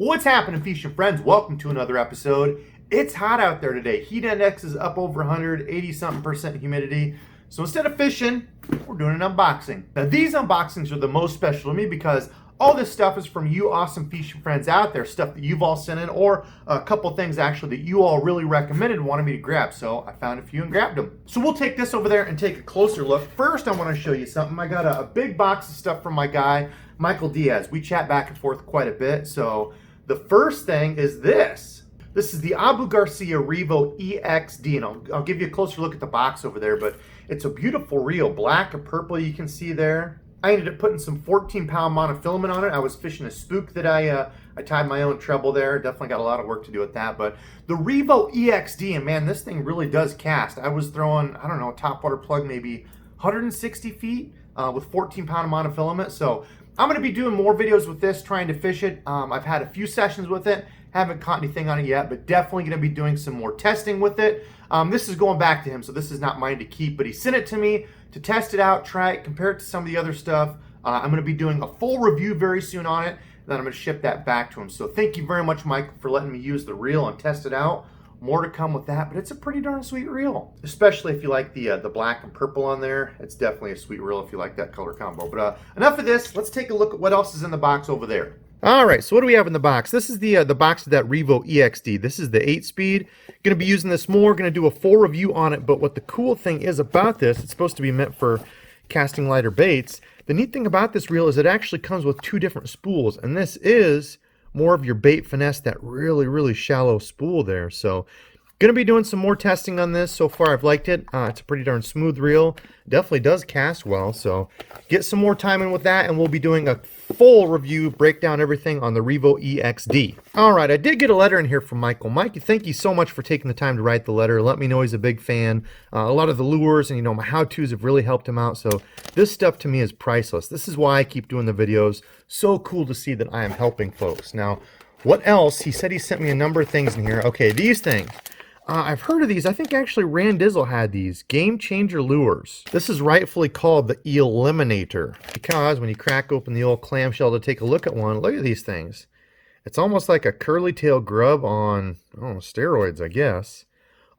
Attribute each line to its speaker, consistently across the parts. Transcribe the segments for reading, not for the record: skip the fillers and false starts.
Speaker 1: What's happening, fishing friends? Welcome to another episode. It's hot out there today. Heat index is up over 100, 80-something% humidity. So instead of fishing, we're doing an unboxing. Now these unboxings are the most special to me because all this stuff is from you awesome fishing friends out there, stuff that you've all sent in, or a couple things actually that you all really recommended and wanted me to grab. So I found a few and grabbed them. So we'll take this over there and take a closer look. First, I want to show you something. I got a big box of stuff from my guy, Michael Diaz. We chat back and forth quite a bit. So the first thing is this. This is the Abu Garcia Revo EXD, and I'll give you a closer look at the box over there, but it's a beautiful reel, black and purple you can see there. I ended up putting some 14-pound monofilament on it. I was fishing a spook that I tied my own treble there. Definitely got a lot of work to do with that, but the Revo EXD, and man, this thing really does cast. I was throwing, I don't know, a topwater plug maybe 160 feet with 14-pound monofilament, so I'm going to be doing more videos with this, trying to fish it. I've had a few sessions with it. Haven't caught anything on it yet, but definitely going to be doing some more testing with it. This is going back to him, so this is not mine to keep, but he sent it to me to test it out, try it, compare it to some of the other stuff. I'm going to be doing a full review very soon on it, and then I'm going to ship that back to him. So thank you very much, Mike, for letting me use the reel and test it out. More to come with that, but it's a pretty darn sweet reel, especially if you like the black and purple on there. It's definitely a sweet reel if you like that color combo. But enough of this. Let's take a look at what else is in the box over there. All right, so what do we have in the box? This is the box of that Revo EXD. This is the 8-speed. Going to be using this more. Going to do a full review on it. But what the cool thing is about this, it's supposed to be meant for casting lighter baits. The neat thing about this reel is it actually comes with two different spools, and this is more of your bait finesse, that really shallow spool there. So gonna be doing some more testing on this. So far I've liked it. It's a pretty darn smooth reel, definitely does cast well, so get some more time in with that and we'll be doing a full review, break down everything on the Revo EXD. All right, I did get a letter in here from Michael. Mike, thank you so much for taking the time to write the letter. Let me know he's a big fan. A lot of the lures and my how-tos have really helped him out, so this stuff to me is priceless. This is why I keep doing the videos. So cool to see that I am helping folks. Now, what else? He said he sent me a number of things in here. Okay, these things. I've heard of these. I think actually Randizzle had these. Game Changer Lures. This is rightfully called the Eliminator because when you crack open the old clamshell to take a look at one, look at these things. It's almost like a curly tail grub on, I don't know, steroids, I guess.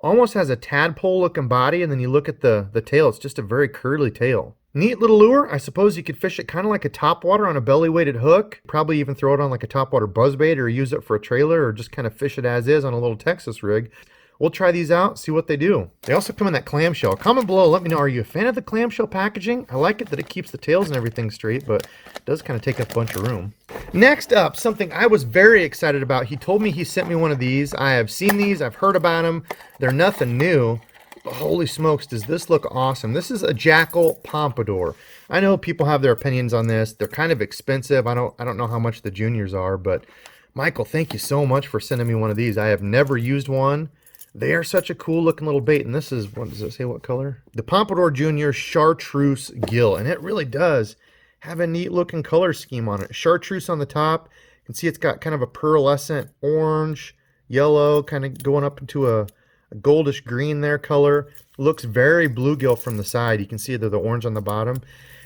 Speaker 1: Almost has a tadpole looking body, and then you look at the tail, it's just a very curly tail. Neat little lure. I suppose you could fish it kind of like a topwater on a belly-weighted hook. Probably even throw it on like a topwater buzzbait or use it for a trailer or just kind of fish it as is on a little Texas rig. We'll try these out, see what they do. They also come in that clamshell. Comment below, let me know, are you a fan of the clamshell packaging? I like it that it keeps the tails and everything straight, but it does kind of take up a bunch of room. Next up, something I was very excited about. He told me he sent me one of these. I have seen these, I've heard about them. They're nothing new, but holy smokes, does this look awesome. This is a Jackal Pompadour. I know people have their opinions on this. They're kind of expensive. I don't know how much the juniors are, but Michael, thank you so much for sending me one of these. I have never used one. They are such a cool looking little bait, and this is, what does it say, what color? The Pompadour Junior Chartreuse Gill, and it really does have a neat looking color scheme on it. Chartreuse on the top, you can see it's got kind of a pearlescent orange, yellow, kind of going up into a goldish green there color. Looks very bluegill from the side. You can see the orange on the bottom.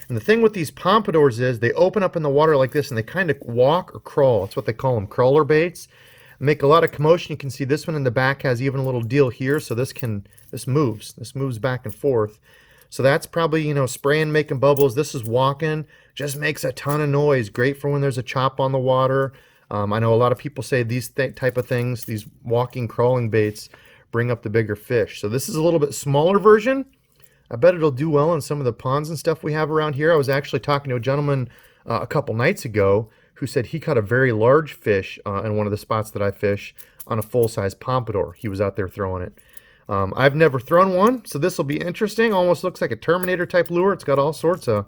Speaker 1: And the thing with these pompadours is they open up in the water like this and they kind of walk or crawl. That's what they call them, crawler baits. Make a lot of commotion. You can see this one in the back has even a little deal here, so this moves back and forth. So that's probably, spraying, making bubbles. This is walking, just makes a ton of noise. Great for when there's a chop on the water. I know a lot of people say these type of things, these walking, crawling baits, bring up the bigger fish. So this is a little bit smaller version. I bet it'll do well in some of the ponds and stuff we have around here. I was actually talking to a gentleman a couple nights ago who said he caught a very large fish in one of the spots that I fish on a full-size pompadour. He was out there throwing it. I've never thrown one, so this will be interesting. Almost looks like a Terminator-type lure. It's got all sorts of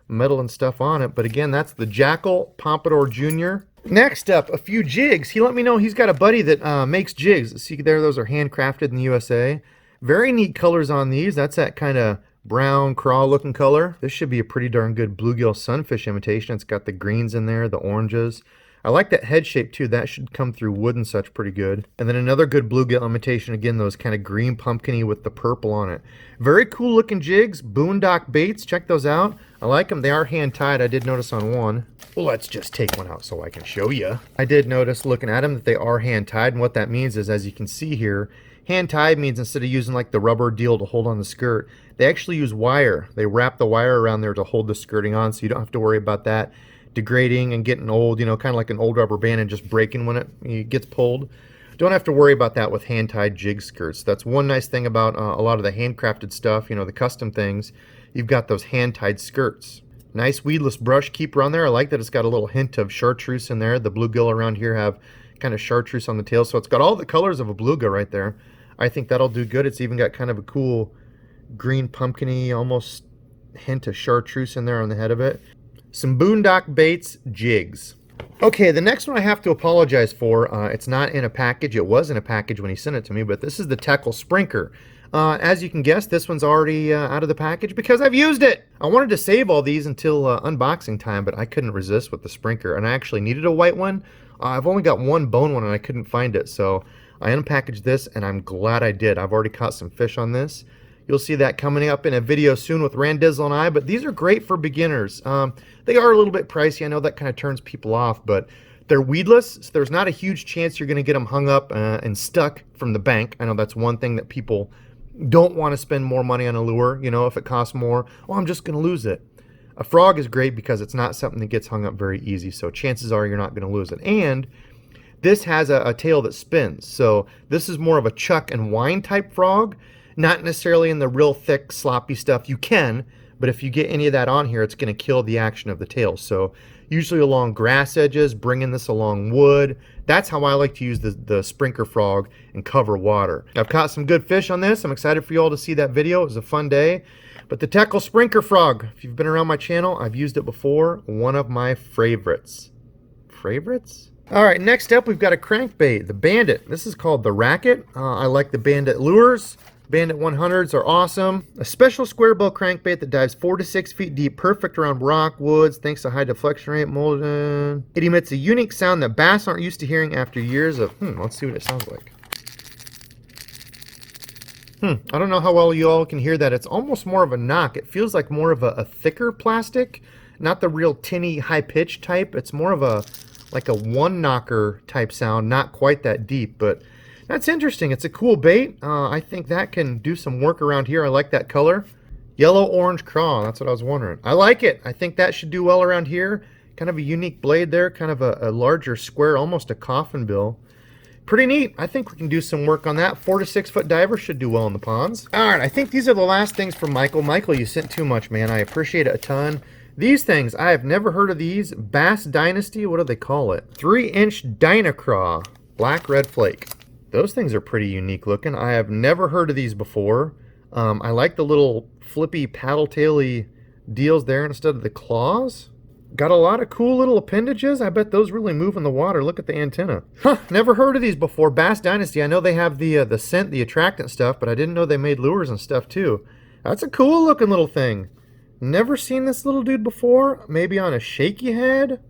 Speaker 1: metal and stuff on it. But again, that's the Jackal Pompadour Junior. Next up, a few jigs. He let me know he's got a buddy that makes jigs. See there, those are handcrafted in the USA. Very neat colors on these. That's that kind of brown crawl looking color. This should be a pretty darn good bluegill sunfish imitation. It's got the greens in there, the oranges. I like that head shape too. That should come through wood and such pretty good. And then another good bluegill imitation. Again, those kind of green pumpkin-y with the purple on it. Very cool looking jigs. Boondock baits. Check those out. I like them. They are hand tied. I did notice on one. Well, let's just take one out so I can show you. I did notice looking at them that they are hand tied. And what that means is, as you can see here, hand tied means instead of using like the rubber deal to hold on the skirt, they actually use wire. They wrap the wire around there to hold the skirting on, so you don't have to worry about that degrading and getting old, you know, kind of like an old rubber band and just breaking when it gets pulled. Don't have to worry about that with hand-tied jig skirts. That's one nice thing about a lot of the handcrafted stuff, you know, the custom things. You've got those hand-tied skirts. Nice weedless brush keeper on there. I like that it's got a little hint of chartreuse in there. The bluegill around here have kind of chartreuse on the tail, so it's got all the colors of a bluegill right there. I think that'll do good. It's even got kind of a cool green pumpkin-y, almost hint of chartreuse in there on the head of it. Some Boondock Baits jigs. Okay, the next one I have to apologize for. It's not in a package. It was in a package when he sent it to me, but this is the Jackal Firecracker. As you can guess, this one's already out of the package because I've used it. I wanted to save all these until unboxing time, but I couldn't resist with the Firecracker, and I actually needed a white one. I've only got one bone one, and I couldn't find it, so I unpackaged this, and I'm glad I did. I've already caught some fish on this. You'll see that coming up in a video soon with Randizzle and I, but these are great for beginners. They are a little bit pricey. I know that kind of turns people off, but they're weedless, so there's not a huge chance you're going to get them hung up and stuck from the bank. I know that's one thing that people don't want to spend more money on a lure. You know, if it costs more, oh, I'm just going to lose it. A frog is great because it's not something that gets hung up very easy, so chances are you're not going to lose it. And this has a tail that spins, so this is more of a chuck and wind type frog, not necessarily in the real thick sloppy stuff. You can, but if you get any of that on here, it's going to kill the action of the tail. So usually along grass edges, bringing this along wood. That's how I like to use the Firecracker frog and cover water. I've caught some good fish on this. I'm excited for you all to see that video. It was a fun day. But the Jackal Firecracker frog, if you've been around my channel, I've used it before. One of my favorites. Favorites? All right, next up we've got a crankbait, the Bandit. This is called the Racket. I like the Bandit lures. Bandit 100s are awesome. A special square bill crankbait that dives 4 to 6 feet deep, perfect around rock, woods, thanks to high deflection rate, molded. It emits a unique sound that bass aren't used to hearing after years of, let's see what it sounds like. I don't know how well you all can hear that. It's almost more of a knock. It feels like more of a thicker plastic, not the real tinny, high-pitched type. It's more of a, like a one-knocker type sound, not quite that deep, but that's interesting. It's a cool bait. I think that can do some work around here. I like that color. Yellow-orange craw, that's what I was wondering. I like it. I think that should do well around here. Kind of a unique blade there, kind of a larger square, almost a coffin bill. Pretty neat. I think we can do some work on that. 4 to 6 foot diver should do well in the ponds. All right, I think these are the last things from Michael. Michael, you sent too much, man. I appreciate it a ton. These things, I have never heard of these. Bass Dynasty, what do they call it? 3-inch Dynacraw, black red flake. Those things are pretty unique looking. I have never heard of these before. I like the little flippy paddle taily deals there instead of the claws. Got a lot of cool little appendages. I bet those really move in the water. Look at the antenna. Huh, never heard of these before. Bass Dynasty, I know they have the scent, the attractant stuff, but I didn't know they made lures and stuff too. That's a cool looking little thing. Never seen this little dude before. Maybe on a shaky head?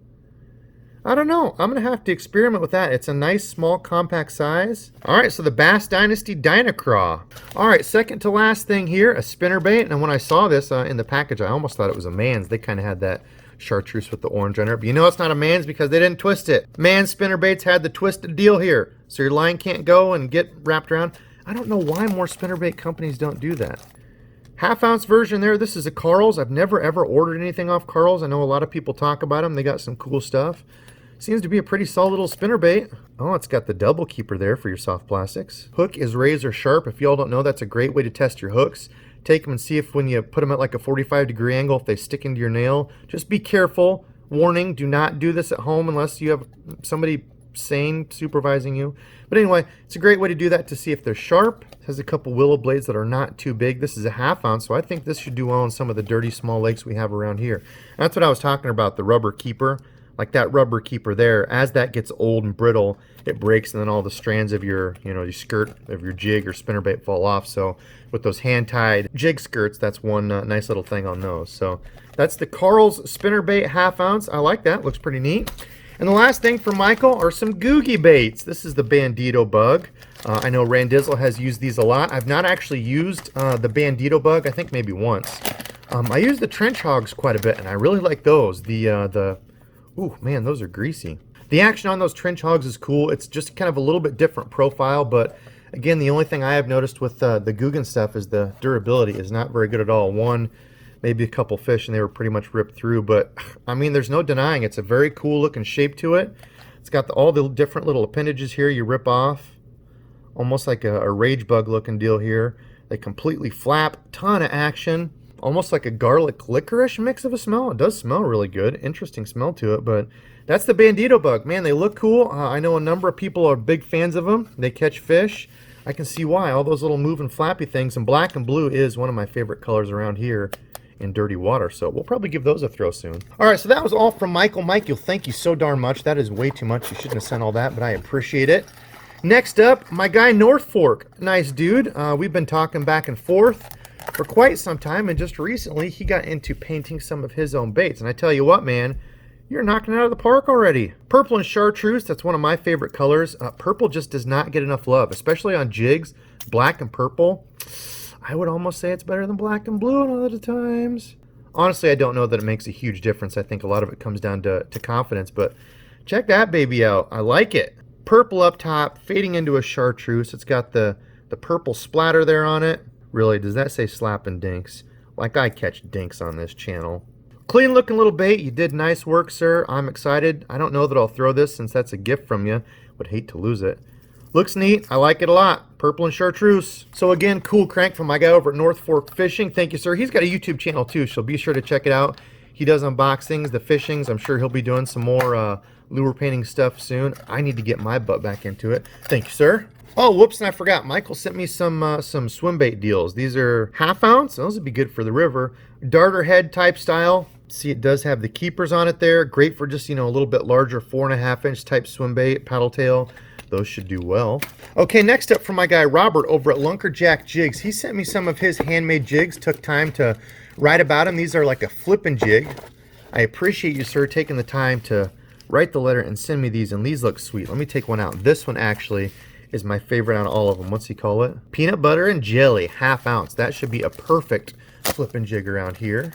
Speaker 1: I don't know. I'm going to have to experiment with that. It's a nice, small, compact size. All right, so the Bass Dynasty Dynacraw. All right, second to last thing here, a spinnerbait. And when I saw this in the package, I almost thought it was a man's. They kind of had that chartreuse with the orange on it. But you know it's not a man's because they didn't twist it. Man's spinnerbaits had the twisted deal here. So your line can't go and get wrapped around. I don't know why more spinnerbait companies don't do that. Half-ounce version there. This is a Carl's. I've never, ever ordered anything off Carl's. I know a lot of people talk about them. They got some cool stuff. Seems to be a pretty solid little spinnerbait. Oh, it's got the double keeper there for your soft plastics. Hook is razor sharp. If y'all don't know, that's a great way to test your hooks. Take them and see if when you put them at like a 45-degree angle, if they stick into your nail. Just be careful. Warning, do not do this at home unless you have somebody sane supervising you. But anyway, it's a great way to do that to see if they're sharp. It has a couple willow blades that are not too big. This is a half-ounce, so I think this should do well in some of the dirty small lakes we have around here. That's what I was talking about, the rubber keeper. Like that rubber keeper there, as that gets old and brittle, it breaks and then all the strands of your, your skirt of your jig or spinnerbait fall off. So with those hand-tied jig skirts, that's one nice little thing on those. So that's the Carl's spinnerbait half-ounce. I like that. Looks pretty neat. And the last thing for Michael are some Googy baits. This is the Bandito Bug. I know Randizzle has used these a lot. I've not actually used the Bandito Bug, I think maybe once. I use the Trench Hogs quite a bit, and I really like those. Ooh, man, those are greasy. The action on those Trench Hogs is cool. It's just kind of a little bit different profile, but again, the only thing I have noticed with the Googan stuff is the durability is not very good at all. One, maybe a couple fish, and they were pretty much ripped through, but I mean, there's no denying it's a very cool looking shape to it. It's got all the different little appendages here you rip off, almost like a rage bug looking deal here. They completely flap, ton of action, almost like a garlic licorice mix of a smell. It does smell really good, interesting smell to it, but that's the Bandito Bug. Man, they look cool. I know a number of people are big fans of them. They catch fish. I can see why. All those little moving flappy things, and black and blue is one of my favorite colors around here in dirty water, so we'll probably give those a throw soon. All right, so that was all from Michael. Michael, thank you so darn much. That is way too much. You shouldn't have sent all that, but I appreciate it. Next up, my guy North Fork. Nice dude. We've been talking back and forth for quite some time, and just recently he got into painting some of his own baits, and I tell you what, man, you're knocking it out of the park already. Purple and Chartreuse, that's one of my favorite colors. Purple just does not get enough love, especially on jigs. Black and purple, I would almost say it's better than black and blue a lot of the times. Honestly, I don't know that it makes a huge difference. I think a lot of it comes down to confidence, but check that baby out. I like it. Purple up top, fading into a Chartreuse. It's got the purple splatter there on it. Really, does that say slapping Dinks? Like I catch Dinks on this channel. Clean looking little bait. You did nice work, sir. I'm excited. I don't know that I'll throw this since that's a gift from you. Would hate to lose it. Looks neat. I like it a lot. Purple and Chartreuse. So again, cool crank from my guy over at NorthForkFishing. Thank you, sir. He's got a YouTube channel too, so be sure to check it out. He does unboxings, the fishings. I'm sure he'll be doing some more lure painting stuff soon. I need to get my butt back into it. Thank you, sir. Oh, whoops, and I forgot. Michael sent me some swim bait deals. These are ½ ounce. Those would be good for the river. Darter head type style. See, it does have the keepers on it there. Great for just, you know, a little bit larger 4.5 inch type swim bait, paddle tail. Those should do well. Okay, next up from my guy Robert over at Lunker Jack Jigs. He sent me some of his handmade jigs. Took time to write about them. These are like a flipping jig. I appreciate you, sir, taking the time to write the letter and send me these, and these look sweet. Let me take one out. This one actually is my favorite on all of them. What's he call it? Peanut butter and jelly, ½ ounce. That should be a perfect flipping jig around here.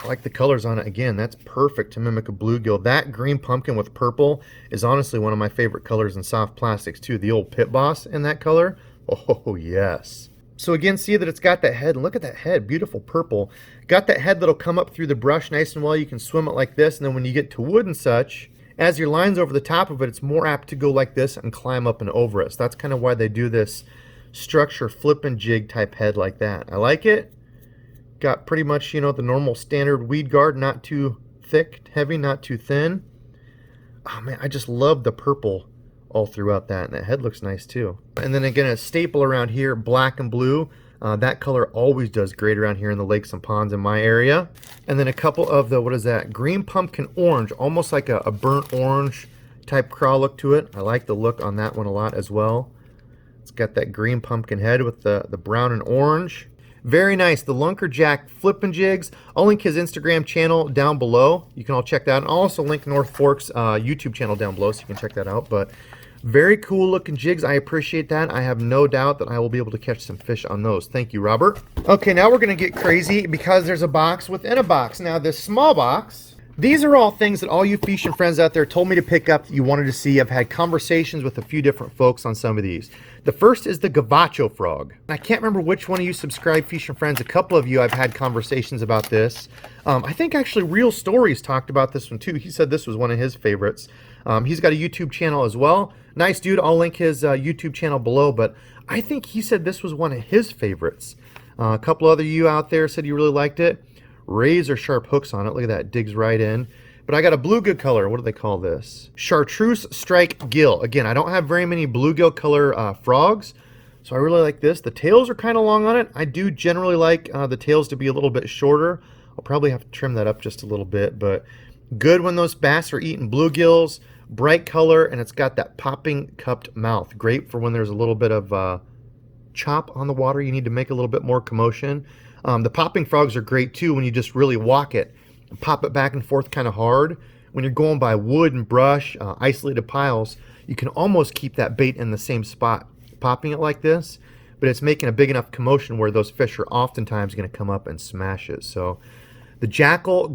Speaker 1: I like the colors on it. Again, that's perfect to mimic a bluegill. That green pumpkin with purple is honestly one of my favorite colors in soft plastics too. The old Pit Boss in that color. Oh, yes. So again, see that it's got that head. Look at that head. Beautiful purple. Got that head that'll come up through the brush nice and well. You can swim it like this, and then when you get to wood and such, as your line's over the top of it, it's more apt to go like this and climb up and over it. So that's kind of why they do this structure flip and jig type head like that. I like it. Got pretty much, you know, the normal standard weed guard, not too thick, heavy, not too thin. Oh man, I just love the purple all throughout that, and that head looks nice too. And then again, a staple around here, black and blue. That color always does great around here in the lakes and ponds in my area. And then a couple of the, what is that? Green pumpkin orange, almost like a burnt orange type craw look to it. I like the look on that one a lot as well. It's got that green pumpkin head with the brown and orange. Very nice. The Lunker Jack flipping jigs. I'll link his Instagram channel down below. You can all check that out. And I'll also link North Fork's YouTube channel down below so you can check that out. But very cool looking jigs. I appreciate that. I have no doubt that I will be able to catch some fish on those. Thank you, Robert. Okay, now we're going to get crazy because there's a box within a box. Now, this small box, these are all things that all you fishing friends out there told me to pick up that you wanted to see. I've had conversations with a few different folks on some of these. The first is the Gavacho frog. I can't remember which one of you subscribed fishing friends. A couple of you I've had conversations about this. I think actually Real Stories talked about this one too. He said this was one of his favorites. He's got a YouTube channel as well. Nice dude. I'll link his YouTube channel below, but I think he said this was one of his favorites. A couple other you out there said you really liked it. Razor sharp hooks on it. Look at that. Digs right in. But I got a bluegill color. What do they call this? Chartreuse strike gill. Again, I don't have very many bluegill color frogs, so I really like this. The tails are kind of long on it. I do generally like the tails to be a little bit shorter. I'll probably have to trim that up just a little bit, but good when those bass are eating bluegills. Bright color, and it's got that popping cupped mouth. Great for when there's a little bit of chop on the water. You need to make a little bit more commotion. The popping frogs are great too when you just really walk it and pop it back and forth kind of hard. when you're going by wood and brush, isolated piles, you can almost keep that bait in the same spot. Popping it like this, but it's making a big enough commotion where those fish are oftentimes going to come up and smash it. So the Jackal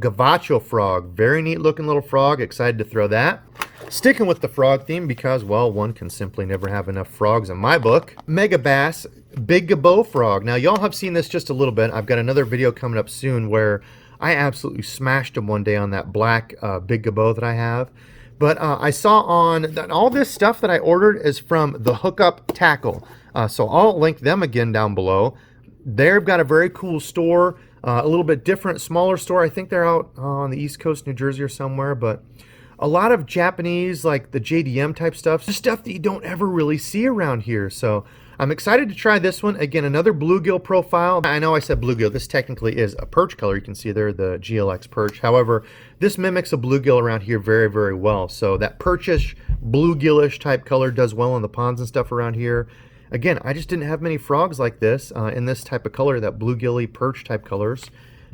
Speaker 1: Frog, very neat looking little frog, excited to throw that. Sticking with the frog theme because, well, one can simply never have enough frogs in my book. Mega Bass Big Debos Frog. Now y'all have seen this just a little bit. I've got another video coming up soon where I absolutely smashed him one day on that black Big Debos that I have. But I saw on that all this stuff that I ordered is from the Hookup Tackle. So I'll link them again down below. They've got a very cool store, a little bit different, smaller store. I think they're out on the East Coast, New Jersey or somewhere. But a lot of Japanese, like the JDM type stuff, just stuff that you don't ever really see around here. So I'm excited to try this one. Again, another bluegill profile. I know I said bluegill. This technically is a perch color. You can see there the GLX perch. However, this mimics a bluegill around here very, very well. So that perchish, bluegillish type color does well in the ponds and stuff around here. Again, I just didn't have many frogs like this in this type of color, that bluegilly perch type colors.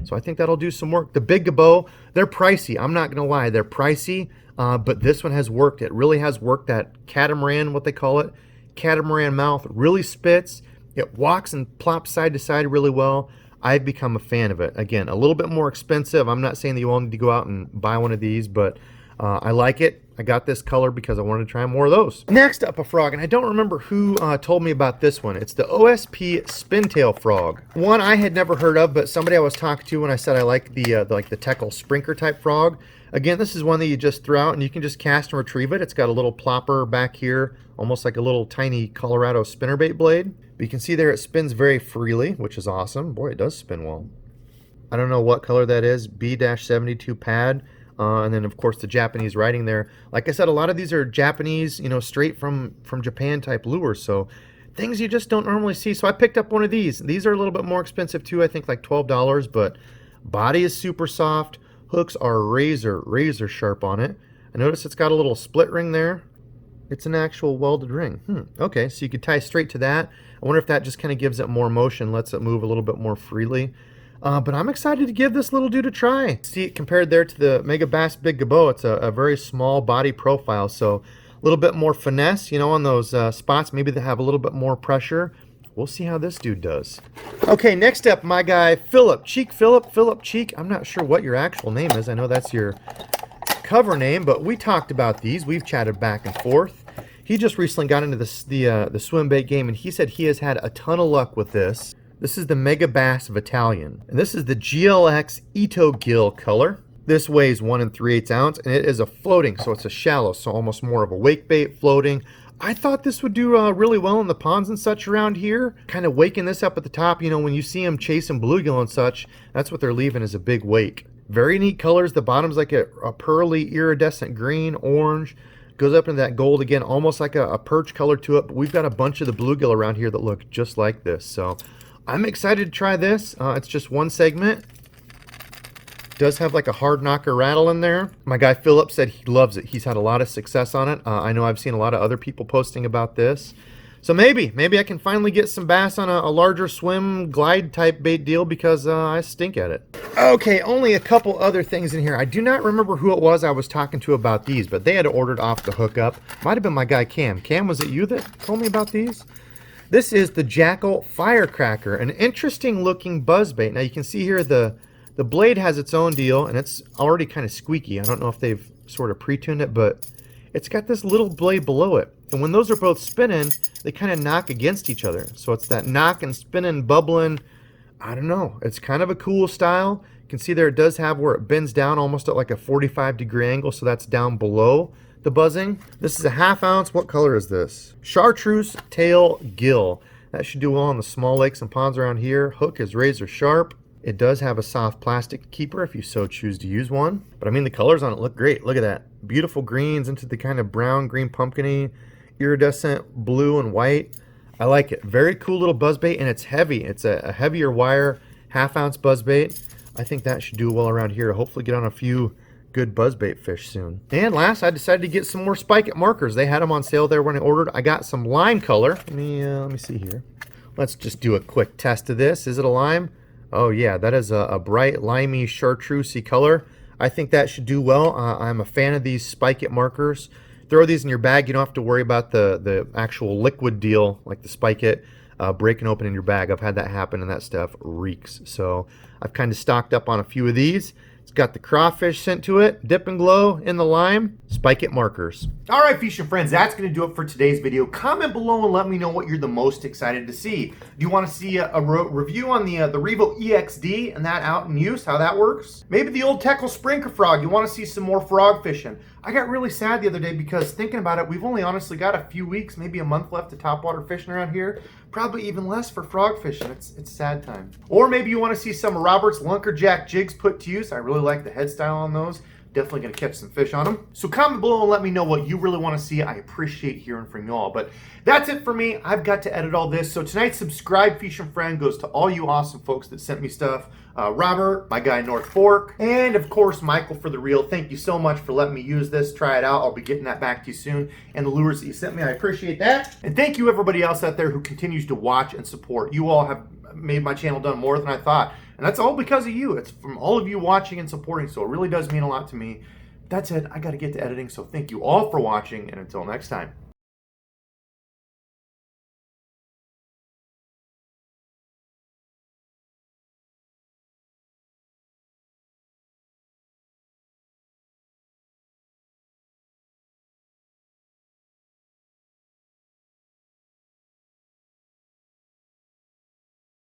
Speaker 1: So I think that'll do some work. The Big Debos, they're pricey. I'm not going to lie. They're pricey, but this one has worked. It really has worked. That catamaran, what they call it, catamaran mouth, really spits. It walks and plops side to side really well. I've become a fan of it. Again, a little bit more expensive. I'm not saying that you all need to go out and buy one of these, but I like it. I got this color because I wanted to try more of those. Next up, a frog, and I don't remember who told me about this one. It's the OSP Spintail Frog. One I had never heard of, but somebody I was talking to when I said I like the Teckle Sprinkler type frog. Again, this is one that you just throw out and you can just cast and retrieve it. It's got a little plopper back here, almost like a little tiny Colorado spinnerbait blade. But you can see there it spins very freely, which is awesome. Boy, it does spin well. I don't know what color that is, B-72 pad. And then, of course, the Japanese writing there. Like I said, a lot of these are Japanese, you know, straight from Japan type lures. So things you just don't normally see. So I picked up one of these. These are a little bit more expensive too. I think like $12, but body is super soft. Hooks are razor sharp on it. I notice it's got a little split ring there. It's an actual welded ring. Okay, so you could tie straight to that. I wonder if that just kind of gives it more motion, lets it move a little bit more freely. But I'm excited to give this little dude a try. See it compared there to the Mega Bass Big Debos. It's a very small body profile, so a little bit more finesse, you know, on those spots. Maybe they have a little bit more pressure. We'll see how this dude does. Okay, next up, my guy Philip Cheek. I'm not sure what your actual name is. I know that's your cover name, but we talked about these. We've chatted back and forth. He just recently got into the swim bait game, and he said he has had a ton of luck with this. This is the Mega Bass Battalion, and this is the GLX Ito Gill color. This weighs 1 3/8 ounce, and it is a floating, so it's a shallow, so almost more of a wake bait floating. I thought this would do really well in the ponds and such around here. Kind of waking this up at the top, you know, when you see them chasing bluegill and such, that's what they're leaving is a big wake. Very neat colors. The bottom's like a pearly iridescent green, orange. Goes up into that gold again, almost like a perch color to it. But we've got a bunch of the bluegill around here that look just like this. So I'm excited to try this. It's just one segment. Does have like a hard knocker rattle in there. My guy Philip said he loves it. He's had a lot of success on it. I know I've seen a lot of other people posting about this. So maybe I can finally get some bass on a larger swim glide type bait deal because I stink at it. Okay, only a couple other things in here. I do not remember who it was I was talking to about these, but they had ordered off the Hookup. Might have been my guy Cam. Cam, was it you that told me about these? This is the Jackal Firecracker, an interesting looking buzzbait. Now you can see here the blade has its own deal, and it's already kind of squeaky. I don't know if they've sort of pre-tuned it, but it's got this little blade below it. And when those are both spinning, they kind of knock against each other. So it's that knock and spinning, bubbling. I don't know. It's kind of a cool style. You can see there it does have where it bends down almost at like a 45-degree angle, so that's down below the buzzing. This is a 1/2 ounce. What color is this? Chartreuse tail gill. That should do well on the small lakes and ponds around here. Hook is razor sharp. It does have a soft plastic keeper if you so choose to use one. But I mean, the colors on it look great. Look at that. Beautiful greens into the kind of brown, green, pumpkin-y, iridescent blue and white. I like it. Very cool little buzzbait, and it's heavy. It's a heavier wire, 1/2 ounce buzzbait. I think that should do well around here. Hopefully get on a few good buzzbait fish soon. And last, I decided to get some more Spike It markers. They had them on sale there when I ordered. I got some lime color. Let me see here. Let's just do a quick test of this. Is it a lime? Oh yeah, that is a bright limey chartreusey color. I think that should do well. I'm a fan of these spike it markers. Throw these in your bag. You don't have to worry about the actual liquid deal, like the spike it breaking open in your bag. I've had that happen, and that stuff reeks. So I've kind of stocked up on a few of these. It's got the crawfish sent to it, dip and glow in the lime, spike it markers. All right, fishing friends, that's going to do it for today's video. Comment below and let me know what you're the most excited to see. Do you want to see a review on the Revo EXD and that out in use, how that works? Maybe the old Jackal Firecracker frog. You want to see some more frog fishing? I got really sad the other day because thinking about it, we've only honestly got a few weeks, maybe a month left to topwater fishing around here. Probably even less for frog fishing. It's sad time. Or maybe you want to see some of Robert's Lunker Jack Jigs put to use. I really like the head style on those. Definitely going to catch some fish on them. So comment below and let me know what you really want to see. I appreciate hearing from you all. But that's it for me. I've got to edit all this. So tonight's subscribe fishing friend goes to all you awesome folks that sent me stuff. Robert, my guy North Fork, and of course Michael for the reel. Thank you so much for letting me use this, try it out. I'll be getting that back to you soon. And the lures that you sent me, I appreciate that. And thank you everybody else out there who continues to watch and support. You all have made my channel done more than I thought. And that's all because of you. It's from all of you watching and supporting, so it really does mean a lot to me. That's it. I got to get to editing, so thank you all for watching, and until next time.